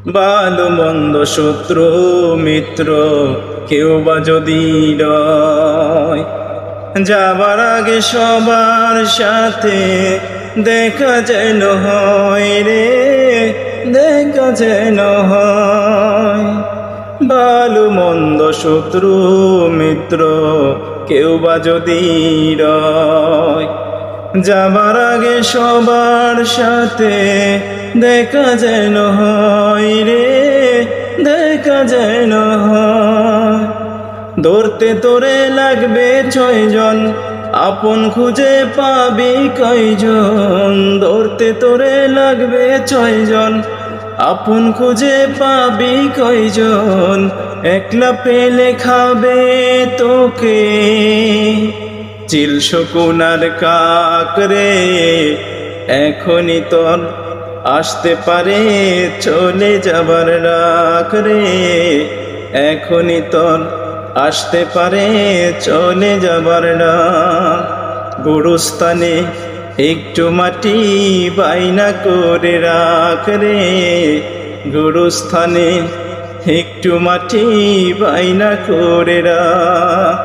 ভালো মন্দ শত্রু মিত্র কেউ বা যদি রয়, যাবার আগে সবার সাথে দেখা যেন হয় রে, দেখা যেন হয়। ভালো মন্দ শত্রু মিত্র কেউ বা যদি রয়, যাবার আগে সবার সাথে দেখা যেন হয় রে, দেখা যেন হয়। ধরতে তোরে লাগবে 6 জন, আপন খুঁজে পাবি কয়জন? ধরতে তোরে লাগবে 6 জন, আপন খুঁজে পাবি কয়জন? একলা পেলে খাবে তোকে চিল শকুন আর কাক রে। এখনই তোর আসতে পারে চলে যাবার রাখ রে, এখনই তোর আসতে পারে চলে যাবার ডাক। গুরুস্থানে একটু মাটি বাইনা করে রাখ রে, গুরুস্থানে একটু মাটি বাইনা করে রাখ।